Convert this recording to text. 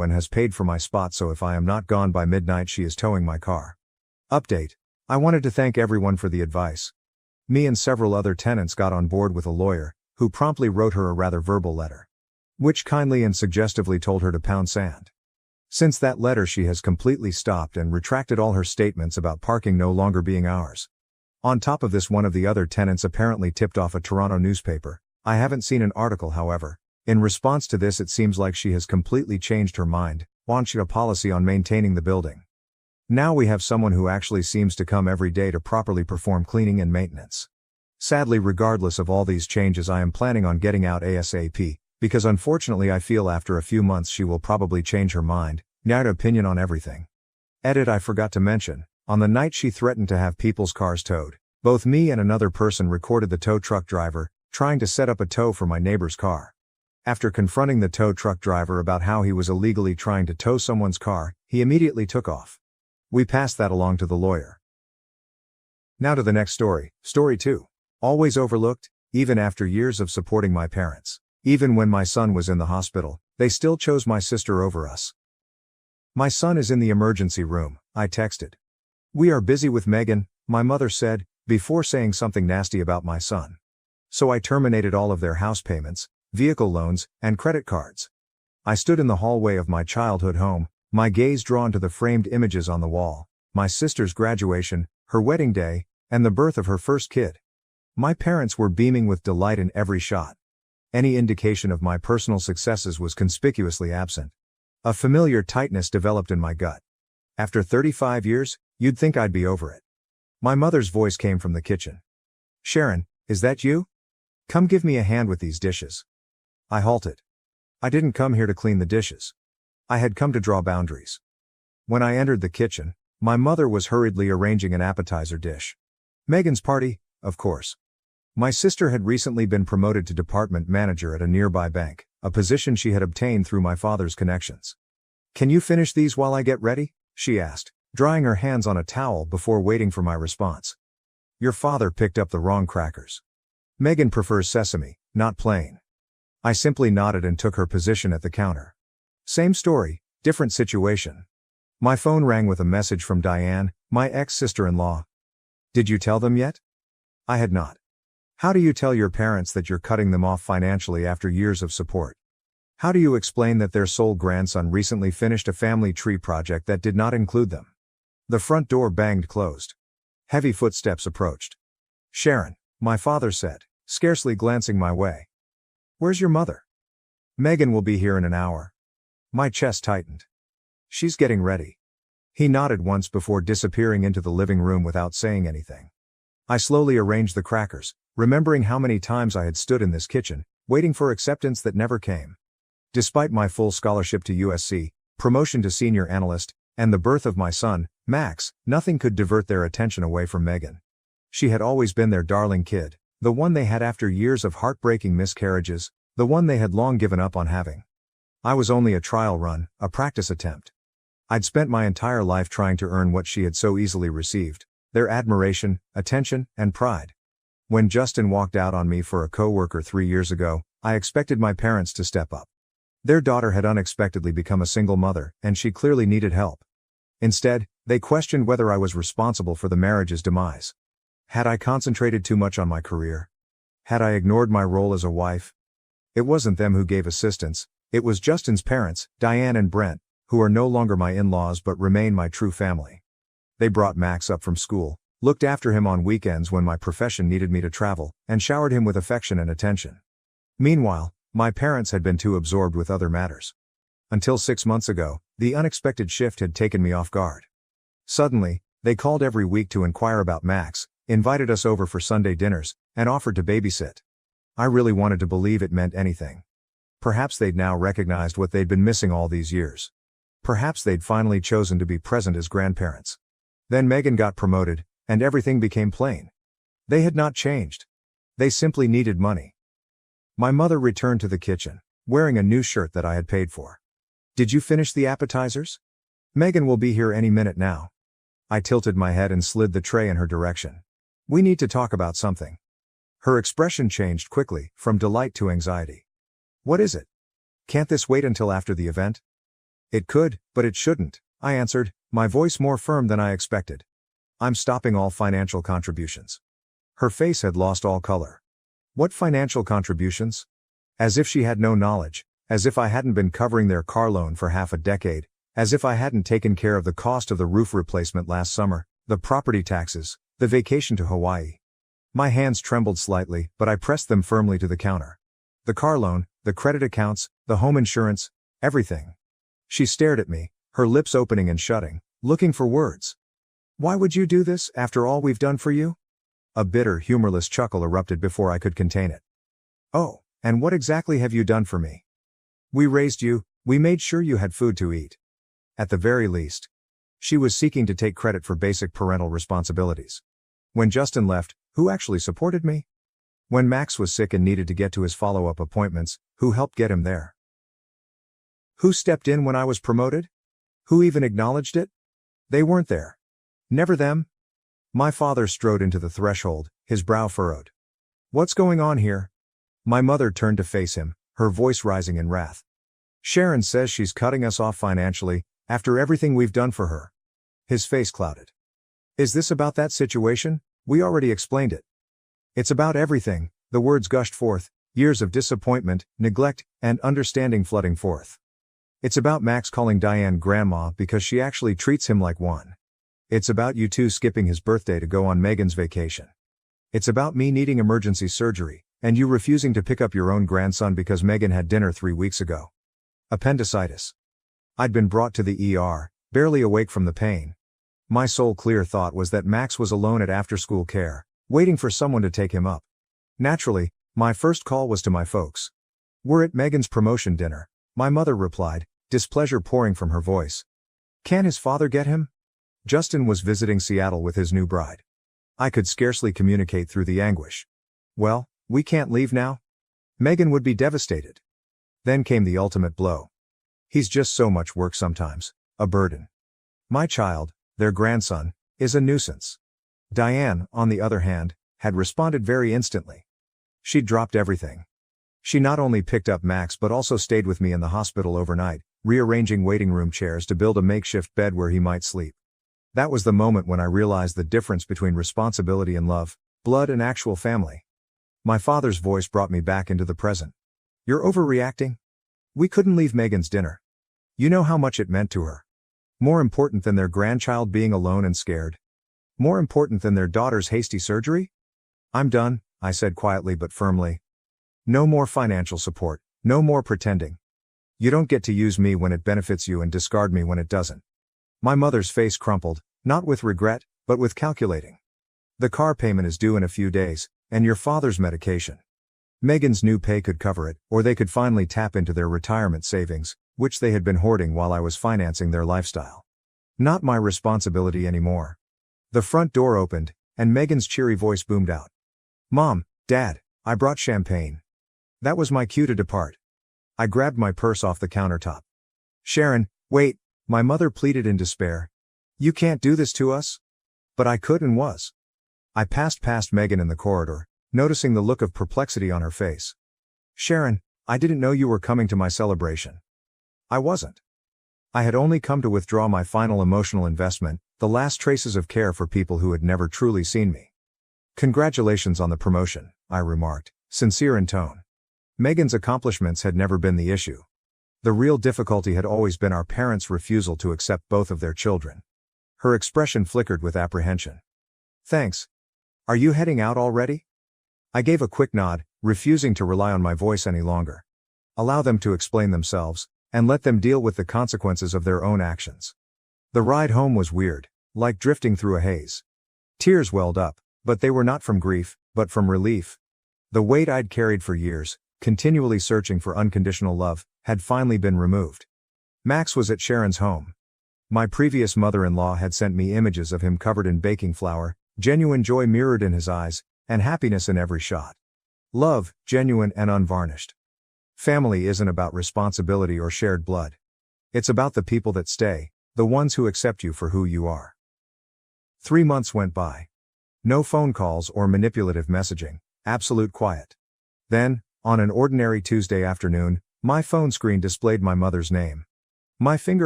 and has paid for my spot, so if I am not gone by midnight she is towing my car. Update. I wanted to thank everyone for the advice. Me and several other tenants got on board with a lawyer, who promptly wrote her a rather verbal letter, which kindly and suggestively told her to pound sand. Since that letter she has completely stopped and retracted all her statements about parking no longer being ours. On top of this, one of the other tenants apparently tipped off a Toronto newspaper. I haven't seen an article, however. In response to this, it seems like she has completely changed her mind, launched a policy on maintaining the building. Now we have someone who actually seems to come every day to properly perform cleaning and maintenance. Sadly, regardless of all these changes, I am planning on getting out ASAP, because unfortunately I feel after a few months she will probably change her mind, not opinion on everything. Edit. I forgot to mention, on the night she threatened to have people's cars towed, both me and another person recorded the tow truck driver trying to set up a tow for my neighbor's car. After confronting the tow truck driver about how he was illegally trying to tow someone's car, he immediately took off. We passed that along to the lawyer. Now to the next story, story 2. Always overlooked, even after years of supporting my parents. Even when my son was in the hospital, they still chose my sister over us. My son is in the emergency room, I texted. We are busy with Megan, my mother said, before saying something nasty about my son. So I terminated all of their house payments, vehicle loans, and credit cards. I stood in the hallway of my childhood home, my gaze drawn to the framed images on the wall, my sister's graduation, her wedding day, and the birth of her first kid. My parents were beaming with delight in every shot. Any indication of my personal successes was conspicuously absent. A familiar tightness developed in my gut. After 35 years, you'd think I'd be over it. My mother's voice came from the kitchen. Sharon, is that you? Come give me a hand with these dishes. I halted. I didn't come here to clean the dishes. I had come to draw boundaries. When I entered the kitchen, my mother was hurriedly arranging an appetizer dish. Megan's party, of course. My sister had recently been promoted to department manager at a nearby bank, a position she had obtained through my father's connections. Can you finish these while I get ready? She asked, drying her hands on a towel before waiting for my response. Your father picked up the wrong crackers. Megan prefers sesame, not plain. I simply nodded and took her position at the counter. Same story, different situation. My phone rang with a message from Diane, my ex-sister-in-law. Did you tell them yet? I had not. How do you tell your parents that you're cutting them off financially after years of support? How do you explain that their sole grandson recently finished a family tree project that did not include them? The front door banged closed. Heavy footsteps approached. Sharon, my father said, scarcely glancing my way. Where's your mother? Megan will be here in an hour. My chest tightened. She's getting ready. He nodded once before disappearing into the living room without saying anything. I slowly arranged the crackers, remembering how many times I had stood in this kitchen, waiting for acceptance that never came. Despite my full scholarship to USC, promotion to senior analyst, and the birth of my son, Max, nothing could divert their attention away from Megan. She had always been their darling kid, the one they had after years of heartbreaking miscarriages, the one they had long given up on having. I was only a trial run, a practice attempt. I'd spent my entire life trying to earn what she had so easily received, their admiration, attention, and pride. When Justin walked out on me for a coworker 3 years ago, I expected my parents to step up. Their daughter had unexpectedly become a single mother, and she clearly needed help. Instead, they questioned whether I was responsible for the marriage's demise. Had I concentrated too much on my career? Had I ignored my role as a wife? It wasn't them who gave assistance, it was Justin's parents, Diane and Brent, who are no longer my in-laws but remain my true family. They brought Max up from school, looked after him on weekends when my profession needed me to travel, and showered him with affection and attention. Meanwhile, my parents had been too absorbed with other matters. Until 6 months ago, the unexpected shift had taken me off guard. Suddenly, they called every week to inquire about Max, invited us over for Sunday dinners, and offered to babysit. I really wanted to believe it meant anything. Perhaps they'd now recognized what they'd been missing all these years. Perhaps they'd finally chosen to be present as grandparents. Then Megan got promoted, and everything became plain. They had not changed. They simply needed money. My mother returned to the kitchen, wearing a new shirt that I had paid for. Did you finish the appetizers? Megan will be here any minute now. I tilted my head and slid the tray in her direction. We need to talk about something. Her expression changed quickly, from delight to anxiety. What is it? Can't this wait until after the event? It could, but it shouldn't, I answered, my voice more firm than I expected. I'm stopping all financial contributions. Her face had lost all color. What financial contributions? As if she had no knowledge, as if I hadn't been covering their car loan for half a decade, as if I hadn't taken care of the cost of the roof replacement last summer, the property taxes, the vacation to Hawaii. My hands trembled slightly, but I pressed them firmly to the counter. The car loan, the credit accounts, the home insurance, everything. She stared at me, her lips opening and shutting, looking for words. Why would you do this, after all we've done for you? A bitter, humorless chuckle erupted before I could contain it. Oh, and what exactly have you done for me? We raised you, we made sure you had food to eat. At the very least. She was seeking to take credit for basic parental responsibilities. When Justin left, who actually supported me? When Max was sick and needed to get to his follow-up appointments, who helped get him there? Who stepped in when I was promoted? Who even acknowledged it? They weren't there. Never them. My father strode into the threshold, his brow furrowed. What's going on here? My mother turned to face him, her voice rising in wrath. Sharon says she's cutting us off financially, after everything we've done for her. His face clouded. Is this about that situation? We already explained it. It's about everything, the words gushed forth, years of disappointment, neglect, and understanding flooding forth. It's about Max calling Diane grandma because she actually treats him like one. It's about you two skipping his birthday to go on Megan's vacation. It's about me needing emergency surgery, and you refusing to pick up your own grandson because Megan had dinner 3 weeks ago. Appendicitis. I'd been brought to the ER, barely awake from the pain. My sole clear thought was that Max was alone at after-school care, waiting for someone to take him up. Naturally, my first call was to my folks. We're at Megan's promotion dinner, my mother replied, displeasure pouring from her voice. Can his father get him? Justin was visiting Seattle with his new bride. I could scarcely communicate through the anguish. Well, we can't leave now? Megan would be devastated. Then came the ultimate blow. He's just so much work sometimes, a burden. My child, their grandson, is a nuisance. Diane, on the other hand, had responded very instantly. She'd dropped everything. She not only picked up Max but also stayed with me in the hospital overnight, rearranging waiting room chairs to build a makeshift bed where he might sleep. That was the moment when I realized the difference between responsibility and love, blood and actual family. My father's voice brought me back into the present. You're overreacting? We couldn't leave Megan's dinner. You know how much it meant to her. More important than their grandchild being alone and scared. More important than their daughter's hasty surgery? I'm done, I said quietly but firmly. No more financial support, no more pretending. You don't get to use me when it benefits you and discard me when it doesn't. My mother's face crumpled, not with regret, but with calculating. The car payment is due in a few days, and your father's medication. Megan's new pay could cover it, or they could finally tap into their retirement savings, which they had been hoarding while I was financing their lifestyle. Not my responsibility anymore. The front door opened, and Megan's cheery voice boomed out. Mom, Dad, I brought champagne. That was my cue to depart. I grabbed my purse off the countertop. Sharon, wait, my mother pleaded in despair. You can't do this to us? But I could and was. I passed past Megan in the corridor, noticing the look of perplexity on her face. Sharon, I didn't know you were coming to my celebration. I wasn't. I had only come to withdraw my final emotional investment, the last traces of care for people who had never truly seen me. Congratulations on the promotion, I remarked, sincere in tone. Megan's accomplishments had never been the issue. The real difficulty had always been our parents' refusal to accept both of their children. Her expression flickered with apprehension. Thanks. Are you heading out already? I gave a quick nod, refusing to rely on my voice any longer. Allow them to explain themselves, and let them deal with the consequences of their own actions. The ride home was weird, like drifting through a haze. Tears welled up, but they were not from grief, but from relief. The weight I'd carried for years, continually searching for unconditional love, had finally been removed. Max was at Sharon's home. My previous mother-in-law had sent me images of him covered in baking flour, genuine joy mirrored in his eyes, and happiness in every shot. Love, genuine and unvarnished. Family isn't about responsibility or shared blood. It's about the people that stay, the ones who accept you for who you are. 3 months went by. No phone calls or manipulative messaging, absolute quiet. Then, on an ordinary Tuesday afternoon, my phone screen displayed my mother's name. My finger